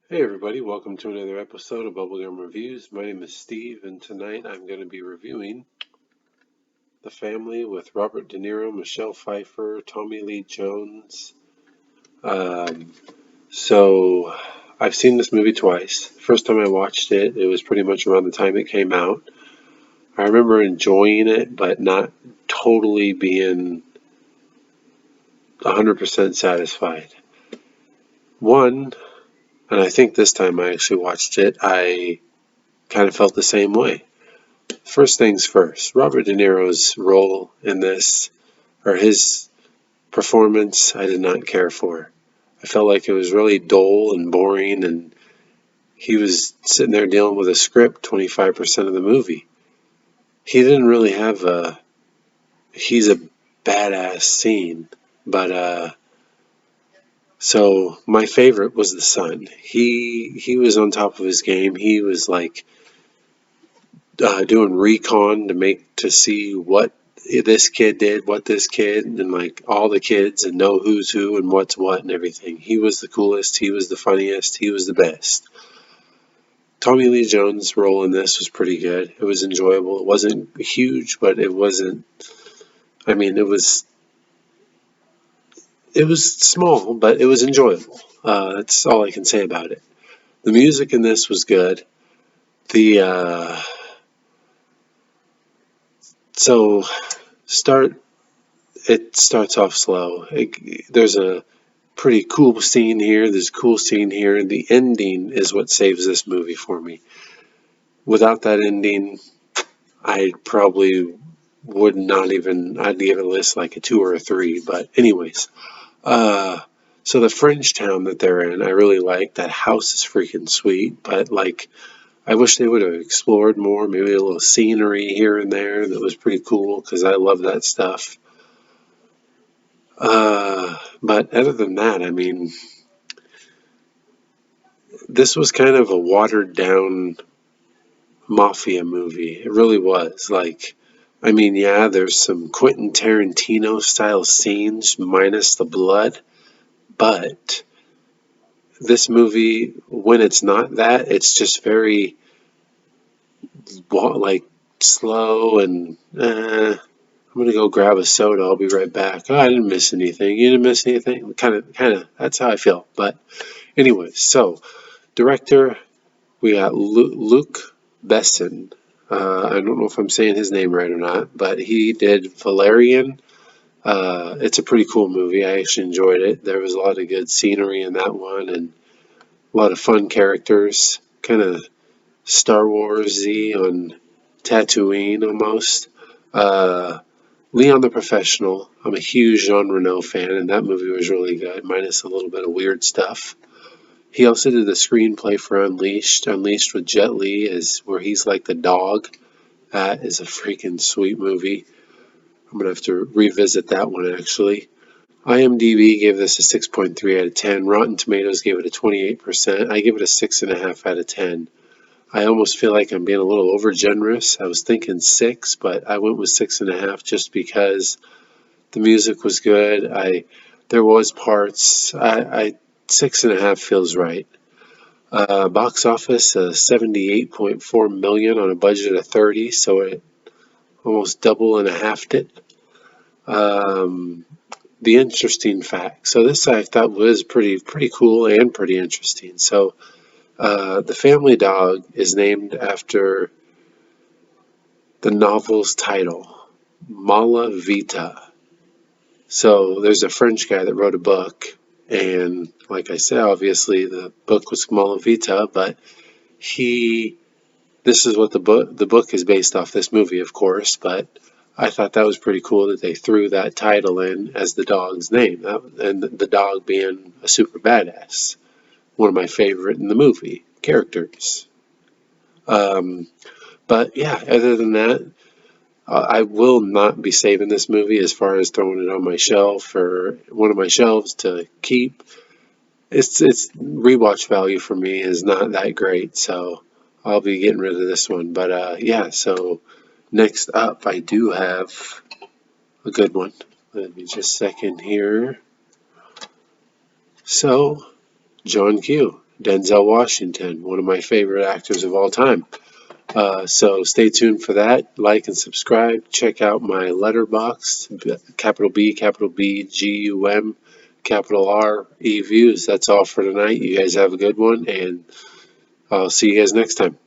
Hey everybody, welcome to another episode of Bubblegum Reviews. My name is Steve, and tonight I'm going to be reviewing The Family with Robert De Niro, Michelle Pfeiffer, Tommy Lee Jones. Um, so, I've seen this movie twice. First time I watched it, it was pretty much around the time it came out. I remember enjoying it, but not totally being 100% satisfied. One, and I think this time I actually watched it, I kind of felt the same way. First things first, Robert De Niro's role in this, or his performance, I did not care for. I felt like it was really dull and boring, and he was sitting there dealing with a script 25% of the movie. He didn't really have he's a badass scene, but, so my favorite was the son. He was on top of his game. He was like doing recon to see what this kid did, what this kid, and like all the kids, and know who's who and what's what and everything. He was the coolest. He was the funniest. He was the best. Tommy Lee Jones' role in this was pretty good. It was enjoyable. It wasn't huge, but it wasn't. I mean, it was small, but it was enjoyable. That's all I can say about it. The music in this was good. The so start it starts off slow. There's a pretty cool scene here. There's a cool scene here. The ending is what saves this movie for me. Without that ending, I probably would not even. I'd give it a list like a 2 or a 3. But anyways, uh, so the French town that they're in, I really like. That house is freaking sweet. But like, I wish they would have explored more. Maybe a little scenery here and there that was pretty cool because I love that stuff. But other than that, I mean, this was kind of a watered down Mafia movie. It really was. Like, I mean, yeah, there's some Quentin Tarantino style scenes minus the blood, but this movie, when it's not that, it's just very, like, slow and, I'm gonna go grab a soda. I'll be right back. Oh, I didn't miss anything. You didn't miss anything? Kind of, that's how I feel. But, anyways, so, director, we got Luc Besson. I don't know if I'm saying his name right or not, but he did Valerian. It's a pretty cool movie. I actually enjoyed it. There was a lot of good scenery in that one and a lot of fun characters. Kind of Star Warsy on Tatooine almost. Uh, Leon the Professional. I'm a huge Jean Reno fan, and that movie was really good, minus a little bit of weird stuff. He also did the screenplay for Unleashed. Unleashed with Jet Li is where he's like the dog. That is a freaking sweet movie. I'm gonna have to revisit that one actually. IMDb gave this a 6.3 out of 10. Rotten Tomatoes gave it a 28%. I give it a 6.5 out of 10. I almost feel like I'm being a little over generous. I was thinking 6, but I went with 6.5 just because the music was good. There was parts. 6.5 feels right. Box office 78.4 million on a budget of 30, so it almost double and a halved it. Um, the interesting fact. So this I thought was pretty cool and pretty interesting. So the family dog is named after the novel's title, Mala Vita. So there's a French guy that wrote a book, and like I said, obviously the book was Mala Vita, but he this is what the book is based off this movie, of course, but I thought that was pretty cool that they threw that title in as the dog's name, and the dog being a super badass, one of my favorite in the movie characters. Um, but yeah, other than that, I will not be saving this movie as far as throwing it on my shelf or one of my shelves to keep. It's rewatch value for me is not that great, so I'll be getting rid of this one. But yeah, so next up, I do have a good one. Let me just a second here. So, John Q. Denzel Washington, one of my favorite actors of all time. So stay tuned for that. Like and subscribe. Check out my letterbox, capital B, capital B, GUM, capital R, E views. That's all for tonight. You guys have a good one, and I'll see you guys next time.